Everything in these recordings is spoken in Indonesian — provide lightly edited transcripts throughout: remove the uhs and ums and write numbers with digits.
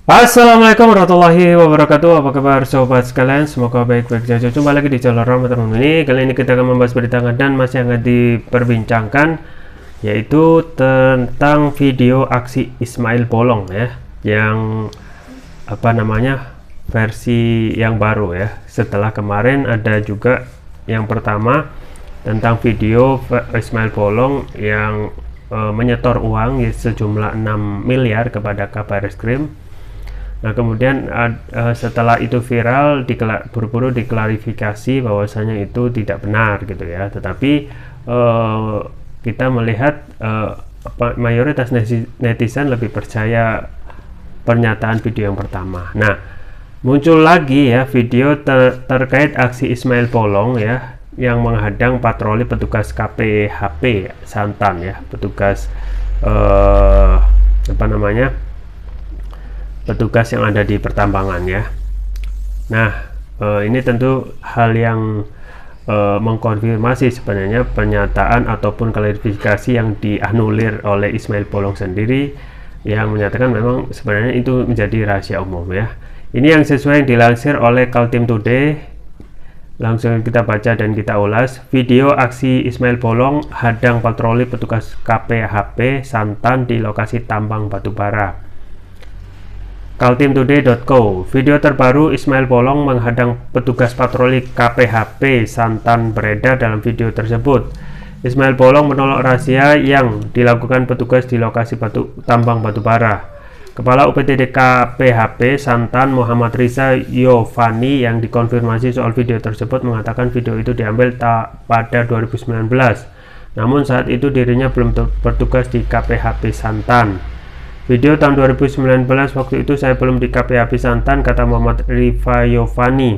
Assalamualaikum warahmatullahi wabarakatuh. Apa kabar sobat sekalian? Semoga baik-baik saja. Jumpa lagi di channel Ramadan ini. Kali ini kita akan membahas berita dan masih hangat diperbincangkan, yaitu tentang video aksi Ismail Bolong ya, yang versi yang baru ya. Setelah kemarin ada juga yang pertama tentang video Ismail Bolong yang menyetor uang ya, sejumlah 6 miliar kepada Kabareskrim. Nah, kemudian setelah itu viral, buru-buru diklarifikasi bahwasanya itu tidak benar gitu ya. Tetapi kita melihat mayoritas netizen lebih percaya pernyataan video yang pertama. Nah, muncul lagi ya video terkait aksi Ismail Bolong ya, yang menghadang patroli petugas KPHP Santan ya, petugas petugas yang ada di pertambangan ya. Nah, ini tentu hal yang mengkonfirmasi sebenarnya pernyataan ataupun klarifikasi yang dianulir oleh Ismail Bolong sendiri, yang menyatakan memang sebenarnya itu menjadi rahasia umum ya. Ini yang sesuai yang dilansir oleh Kaltim Today. Langsung kita baca dan kita ulas. Video aksi Ismail Bolong hadang patroli petugas KPHP Santan di lokasi tambang batubara. Kaltimtoday.co. Video terbaru Ismail Bolong menghadang petugas patroli KPHP Santan beredar. Dalam video tersebut, Ismail Bolong menolak razia yang dilakukan petugas di lokasi tambang batubara. Kepala UPTD KPHP Santan Muhammad Riza Yovani yang dikonfirmasi soal video tersebut mengatakan video itu diambil pada 2019. Namun saat itu dirinya belum bertugas di KPHP Santan. Video tahun 2019, waktu itu saya belum di KPHP Santan, kata Muhammad Riza Yovani.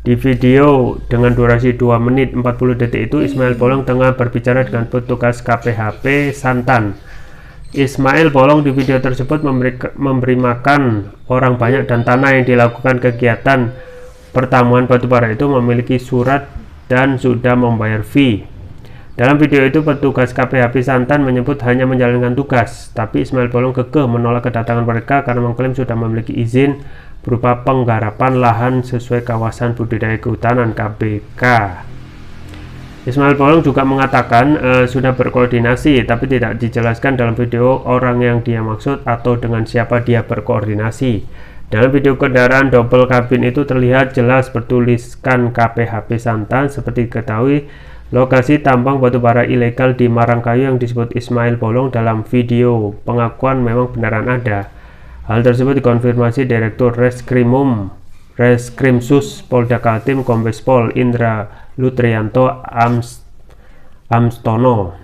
Di video dengan durasi 2 menit 40 detik itu, Ismail Bolong tengah berbicara dengan petugas KPHP Santan. Ismail Bolong di video tersebut memberi makan orang banyak dan tanah yang dilakukan kegiatan pertambangan batubara itu memiliki surat dan sudah membayar fee. Dalam video itu, petugas KPHP Santan menyebut hanya menjalankan tugas, tapi Ismail Bolong kekeh menolak kedatangan mereka karena mengklaim sudah memiliki izin berupa penggarapan lahan sesuai kawasan budidaya kehutanan KBK. Ismail Bolong juga mengatakan sudah berkoordinasi, tapi tidak dijelaskan dalam video orang yang dia maksud atau dengan siapa dia berkoordinasi. Dalam video kendaraan double kabin itu terlihat jelas bertuliskan KPHP Santan. Seperti diketahui, lokasi tambang batubara ilegal di Marangkayu yang disebut Ismail Bolong dalam video pengakuan memang beneran ada. Hal tersebut dikonfirmasi Direktur Reskrimsus Polda Kaltim Kombes Pol Indra Lutrianto Amstono.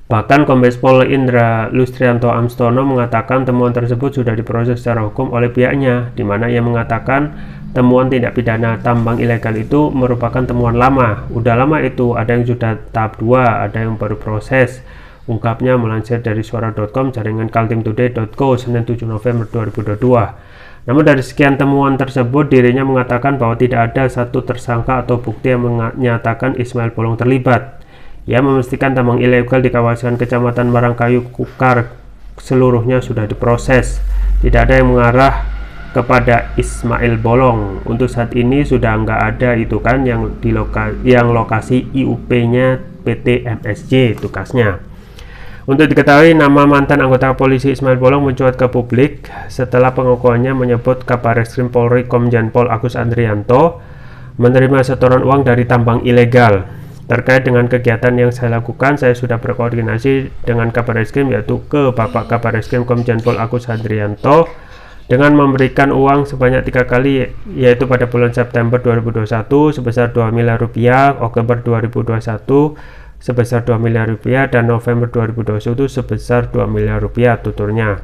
Bahkan Kombes Pol Indra Lustrianto Amstono mengatakan temuan tersebut sudah diproses secara hukum oleh pihaknya, di mana ia mengatakan temuan tindak pidana tambang ilegal itu merupakan temuan lama. Udah lama itu, ada yang sudah tahap 2, ada yang baru proses. Ungkapnya melansir dari suara.com, jaringan kaltimtoday.co, Senin 7 November 2022. Namun dari sekian temuan tersebut, dirinya mengatakan bahwa tidak ada satu tersangka atau bukti yang menyatakan Ismail Bolong terlibat. Ia memastikan tambang ilegal di kawasan Kecamatan Marangkayu Kukar seluruhnya sudah diproses. Tidak ada yang mengarah kepada Ismail Bolong. Untuk saat ini sudah nggak ada itu kan yang lokasi IUP-nya PT MSJ tugasnya. Untuk diketahui, nama mantan anggota polisi Ismail Bolong mencuat ke publik setelah pengakuannya menyebut Kabareskrim Polri Komjen Pol Agus Andrianto menerima setoran uang dari tambang ilegal. Terkait dengan kegiatan yang saya lakukan, saya sudah berkoordinasi dengan Kabareskrim, yaitu ke Bapak Kabareskrim Komjen Pol Agus Andrianto dengan memberikan uang sebanyak 3 kali, yaitu pada bulan September 2021 sebesar 2 miliar rupiah, Oktober 2021 sebesar 2 miliar rupiah, dan November 2021 sebesar 2 miliar rupiah, tuturnya.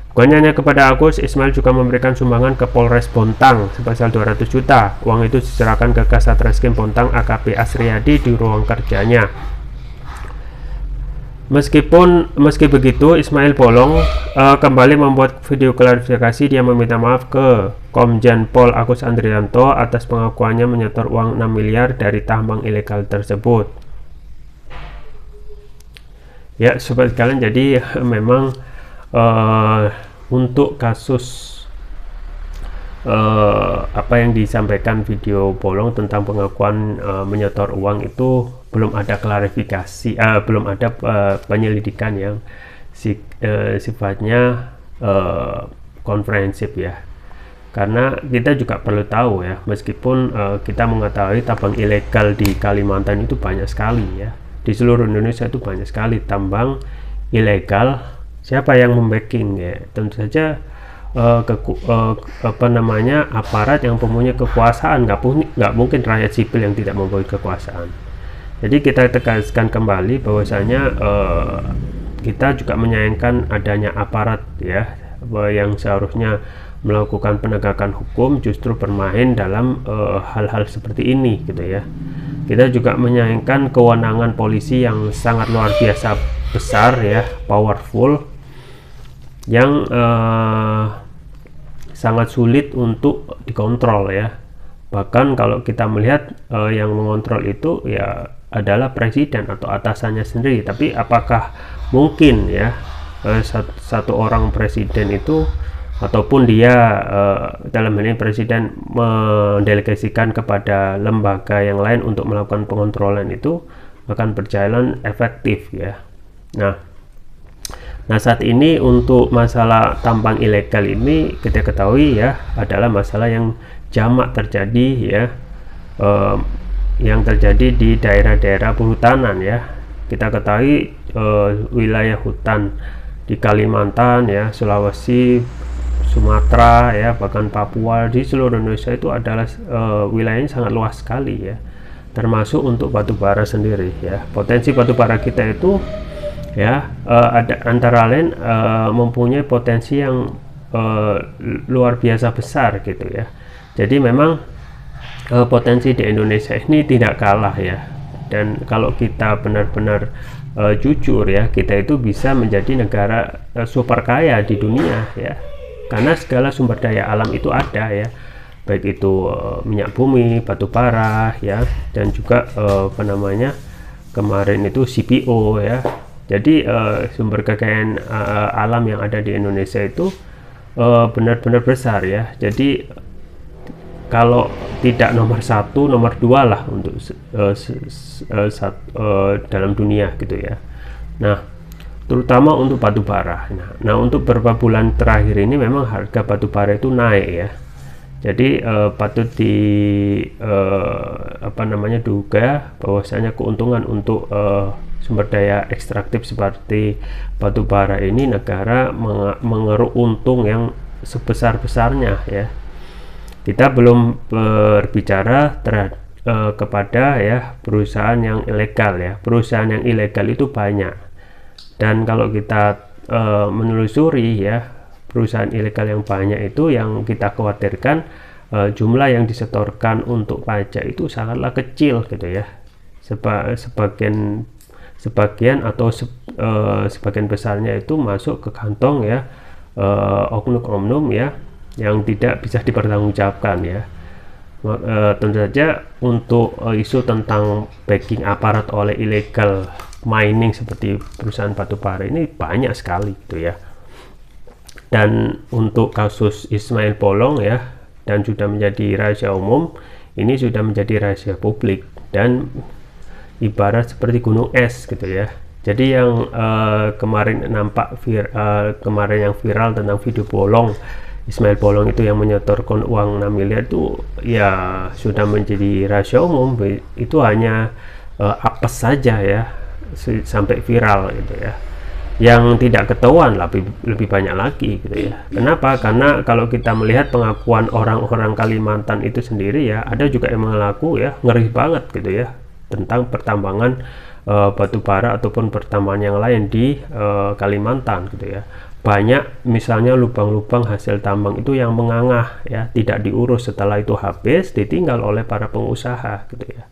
Bukan hanya kepada Agus, Ismail juga memberikan sumbangan ke Polres Bontang sebesar 200 juta. Uang itu diserahkan ke Kasat Reskrim Bontang AKP Asriyadi di ruang kerjanya. Meski begitu, Ismail Bolong kembali membuat video klarifikasi. Dia meminta maaf ke Komjen Pol Agus Andrianto atas pengakuannya menyetor uang 6 miliar dari tambang ilegal tersebut. Ya, sobat sekalian, jadi memang untuk kasus apa yang disampaikan video bolong tentang pengakuan menyetor uang itu belum ada klarifikasi, belum ada penyelidikan yang sifatnya komprehensif ya. Karena kita juga perlu tahu ya, meskipun kita mengetahui tambang ilegal di Kalimantan itu banyak sekali ya, di seluruh Indonesia itu banyak sekali tambang ilegal. Siapa yang membacking ya? Tentu saja aparat yang mempunyai kekuasaan. Nggak mungkin rakyat sipil yang tidak mempunyai kekuasaan. Jadi kita tegaskan kembali bahwasanya kita juga menyayangkan adanya aparat ya, yang seharusnya melakukan penegakan hukum justru bermain dalam hal-hal seperti ini gitu ya. Kita juga menyayangkan kewenangan polisi yang sangat luar biasa besar ya, powerful, yang sangat sulit untuk dikontrol ya. Bahkan kalau kita melihat yang mengontrol itu ya adalah presiden atau atasannya sendiri. Tapi apakah mungkin ya satu orang presiden itu, ataupun dia dalam hal ini presiden mendelegasikan kepada lembaga yang lain untuk melakukan pengontrolan itu akan berjalan efektif ya. Nah saat ini untuk masalah tambang ilegal ini kita ketahui ya adalah masalah yang jamak terjadi ya, yang terjadi di daerah-daerah perhutanan ya. Kita ketahui wilayah hutan di Kalimantan ya, Sulawesi, Sumatera ya, bahkan Papua, di seluruh Indonesia itu adalah wilayahnya sangat luas sekali ya, termasuk untuk batu bara sendiri ya. Potensi batu bara kita itu ya ada antara lain mempunyai potensi yang luar biasa besar gitu ya. Jadi memang potensi di Indonesia ini tidak kalah ya, dan kalau kita benar-benar jujur ya, kita itu bisa menjadi negara super kaya di dunia ya, karena segala sumber daya alam itu ada ya, baik itu minyak bumi, batu bara ya, dan juga kemarin itu CPO ya. Jadi sumber kekayaan alam yang ada di Indonesia itu benar-benar besar ya. Jadi kalau tidak nomor 1, nomor 2 lah untuk dalam dunia gitu ya. Nah, terutama untuk batu bara. Nah, untuk beberapa bulan terakhir ini memang harga batu bara itu naik ya. Jadi patut duga bahwasanya keuntungan untuk sumber daya ekstraktif seperti batu bara ini, negara mengeruk untung yang sebesar-besarnya ya. Kita belum berbicara kepada ya perusahaan yang ilegal ya. Perusahaan yang ilegal itu banyak, dan kalau kita menelusuri ya, perusahaan ilegal yang banyak itu, yang kita khawatirkan jumlah yang disetorkan untuk pajak itu sangatlah kecil gitu ya. Sebagian atau sebagian besarnya itu masuk ke kantong ya oknum-oknum ya, yang tidak bisa dipertanggungjawabkan ya. Tentu saja untuk isu tentang backing aparat oleh illegal mining seperti perusahaan batubara ini banyak sekali gitu ya. Dan untuk kasus Ismail Bolong ya, dan sudah menjadi rahasia umum, ini sudah menjadi rahasia publik dan ibarat seperti gunung es gitu ya. Jadi yang kemarin kemarin yang viral tentang video bolong Ismail Bolong itu yang menyetorkan uang 6 miliar itu ya sudah menjadi rahasia umum. Itu hanya apes saja ya sampai viral gitu ya. Yang tidak ketahuan lebih banyak lagi gitu ya. Kenapa? Karena kalau kita melihat pengakuan orang-orang Kalimantan itu sendiri ya, ada juga yang mengaku ya, ngeri banget gitu ya, tentang pertambangan batu bara ataupun pertambangan yang lain di Kalimantan gitu ya. Banyak misalnya lubang-lubang hasil tambang itu yang mengangah ya, tidak diurus, setelah itu habis ditinggal oleh para pengusaha gitu ya.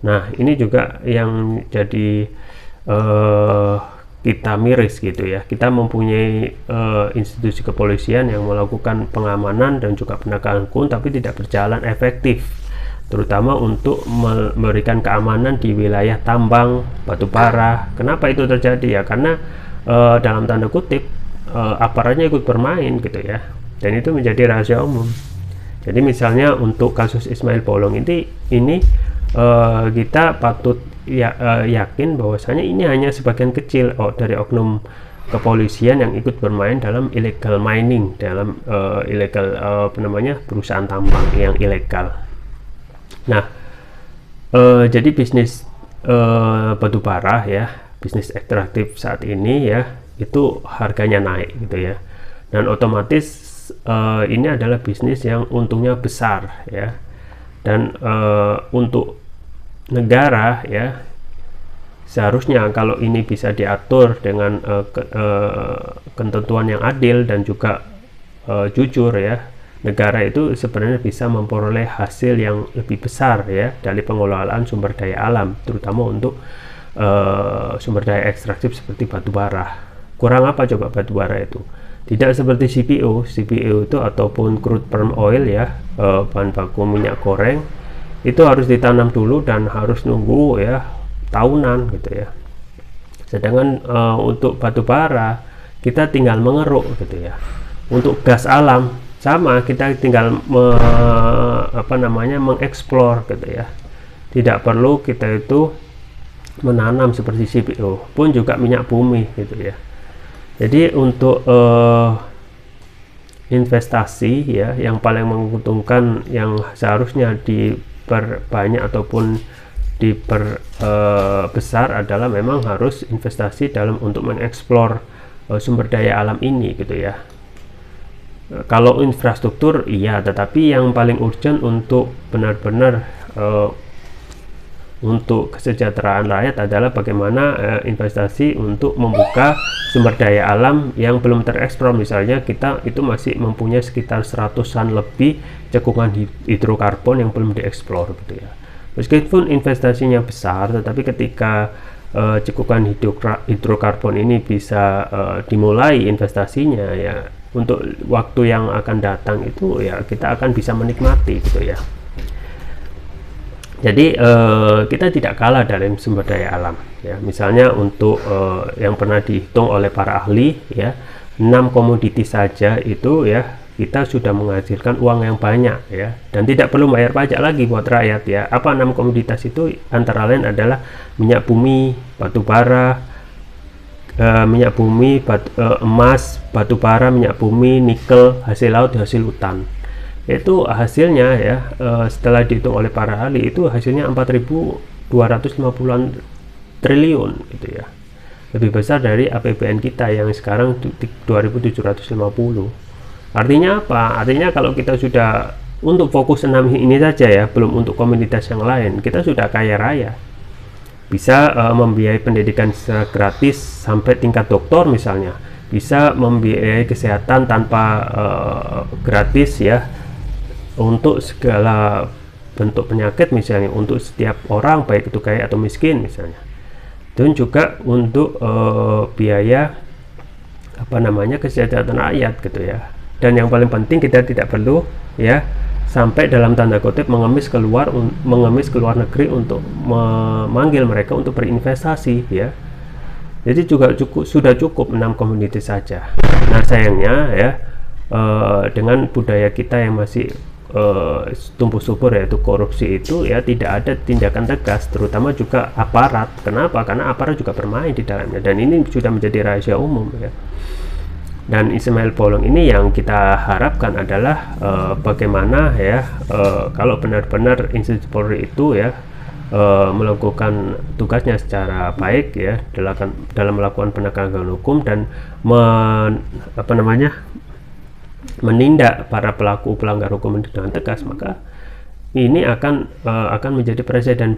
Nah, ini juga yang jadi kita miris gitu ya. Kita mempunyai institusi kepolisian yang melakukan pengamanan dan juga penegakan hukum, tapi tidak berjalan efektif, terutama untuk memberikan keamanan di wilayah tambang batu bara. Kenapa itu terjadi ya? Karena dalam tanda kutip aparatnya ikut bermain gitu ya, dan itu menjadi rahasia umum. Jadi misalnya untuk kasus Ismail Bolong ini kita patut yakin bahwasanya ini hanya sebagian kecil dari oknum kepolisian yang ikut bermain dalam illegal mining, dalam illegal perusahaan tambang yang ilegal. Nah, jadi bisnis batubara ya, bisnis ekstraktif saat ini ya, itu harganya naik gitu ya, dan otomatis ini adalah bisnis yang untungnya besar ya, dan untuk negara ya, seharusnya kalau ini bisa diatur dengan ketentuan yang adil dan juga jujur ya, negara itu sebenarnya bisa memperoleh hasil yang lebih besar ya dari pengelolaan sumber daya alam, terutama untuk sumber daya ekstraktif seperti batubara. Kurang apa coba batubara itu? Tidak seperti CPO itu ataupun crude palm oil ya, bahan baku minyak goreng, itu harus ditanam dulu dan harus nunggu ya tahunan gitu ya. Sedangkan untuk batubara kita tinggal mengeruk gitu ya. Untuk gas alam sama, kita tinggal mengeksplor gitu ya. Tidak perlu kita itu menanam seperti CPO, pun juga minyak bumi gitu ya. Jadi untuk investasi ya, yang paling menguntungkan yang seharusnya diperbanyak ataupun diperbesar adalah memang harus investasi dalam untuk mengeksplor sumber daya alam ini gitu ya. Kalau infrastruktur iya, tetapi yang paling urgent untuk benar-benar untuk kesejahteraan rakyat adalah bagaimana investasi untuk membuka sumber daya alam yang belum tereksplor. Misalnya kita itu masih mempunyai sekitar 100-an lebih cekungan hidrokarbon yang belum dieksplor gitu ya. Meskipun investasinya besar, tetapi ketika cekungan hidrokarbon ini bisa dimulai investasinya ya, untuk waktu yang akan datang itu ya kita akan bisa menikmati gitu ya. Jadi kita tidak kalah dalam sumber daya alam ya. Misalnya untuk yang pernah dihitung oleh para ahli ya, 6 komoditi saja itu ya kita sudah menghasilkan uang yang banyak ya, dan tidak perlu bayar pajak lagi buat rakyat ya. Apa 6 komoditas itu? Antara lain adalah minyak bumi, batu bara, minyak bumi, emas, batu bara, minyak bumi, nikel, hasil laut, hasil hutan. Itu hasilnya ya, setelah dihitung oleh para ahli itu hasilnya 4.250 triliun gitu ya, lebih besar dari APBN kita yang sekarang 2.750. Artinya apa? Artinya kalau kita sudah untuk fokus 6 ini saja ya, belum untuk komunitas yang lain, kita sudah kaya raya, bisa membiayai pendidikan secara gratis sampai tingkat doktor misalnya, bisa membiayai kesehatan tanpa gratis ya, untuk segala bentuk penyakit misalnya, untuk setiap orang baik itu kaya atau miskin misalnya, dan juga untuk biaya kesejahteraan rakyat gitu ya. Dan yang paling penting, kita tidak perlu ya sampai dalam tanda kutip mengemis ke luar negeri untuk memanggil mereka untuk berinvestasi ya. Jadi juga sudah cukup 6 komoditi saja. Nah sayangnya ya, dengan budaya kita yang masih tumbuh subur yaitu korupsi itu ya, tidak ada tindakan tegas, terutama juga aparat. Kenapa? Karena aparat juga bermain di dalamnya, dan ini sudah menjadi rahasia umum ya. Dan Ismail Bolong ini yang kita harapkan adalah bagaimana ya, kalau benar-benar institusi Polri itu ya melakukan tugasnya secara baik ya dalam melakukan penegakan hukum dan menindak para pelaku pelanggar hukum dengan tegas, maka ini akan menjadi presiden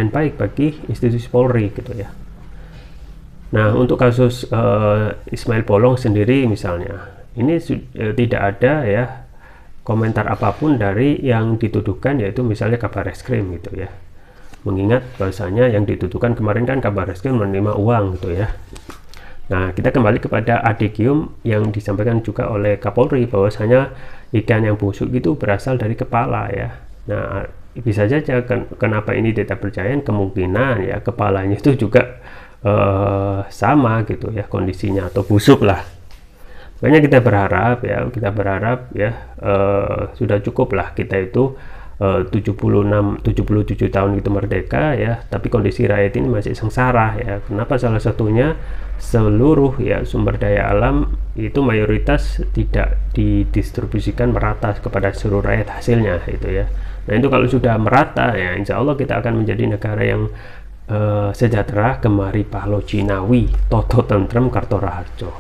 baik bagi institusi Polri gitu ya. Nah untuk kasus Ismail Bolong sendiri misalnya, ini tidak ada ya komentar apapun dari yang dituduhkan, yaitu misalnya Kabarreskrim gitu ya, mengingat bahwasanya yang dituduhkan kemarin kan Kabarreskrim menerima uang gitu ya. Nah kita kembali kepada adigium yang disampaikan juga oleh Kapolri, bahwasanya ikan yang busuk itu berasal dari kepala ya. Nah bisa saja kenapa ini tidak percaya, kemungkinan ya kepalanya itu juga sama gitu ya kondisinya atau busuk lah. Makanya kita berharap ya sudah cukup lah kita itu 77 tahun itu merdeka ya, tapi kondisi rakyat ini masih sengsara ya. Kenapa? Salah satunya seluruh ya sumber daya alam itu mayoritas tidak didistribusikan merata kepada seluruh rakyat hasilnya itu ya. Nah itu kalau sudah merata ya insya Allah kita akan menjadi negara yang sejahtera, gemari pahlo Cinawi, toto tentrem karto raharjo.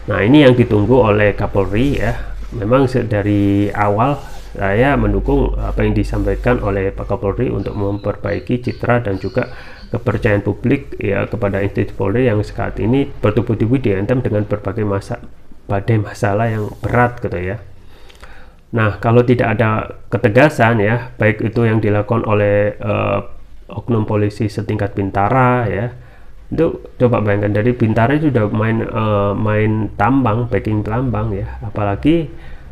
Nah ini yang ditunggu oleh Kapolri ya. Memang dari awal saya mendukung apa yang disampaikan oleh Pak Kapolri untuk memperbaiki citra dan juga kepercayaan publik ya kepada institusi Polri yang saat ini bertubi-tubi diantem dengan berbagai masalah yang berat gitu ya. Nah kalau tidak ada ketegasan ya, baik itu yang dilakukan oleh oknum polisi setingkat Bintara ya, itu coba bayangkan dari Bintara sudah main tambang, backing tambang ya, apalagi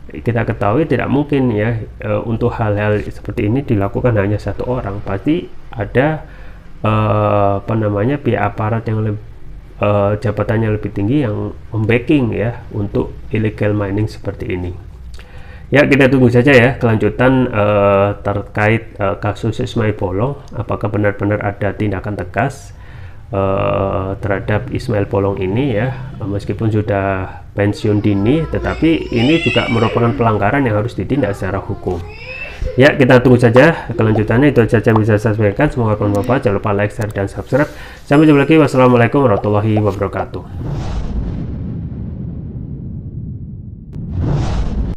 kita ketahui tidak mungkin ya untuk hal-hal seperti ini dilakukan hanya satu orang, pasti ada pihak aparat yang jabatannya lebih tinggi yang membacking ya untuk illegal mining seperti ini. Ya kita tunggu saja ya kelanjutan terkait kasus Ismail Bolong, apakah benar-benar ada tindakan tegas terhadap Ismail Bolong ini ya, meskipun sudah pensiun dini, tetapi ini juga merupakan pelanggaran yang harus ditindak secara hukum. Ya kita tunggu saja kelanjutannya. Itu saja yang bisa saya sampaikan. Semoga bermanfaat. Jangan lupa like, share, dan subscribe. Sampai jumpa lagi. Wassalamualaikum warahmatullahi wabarakatuh.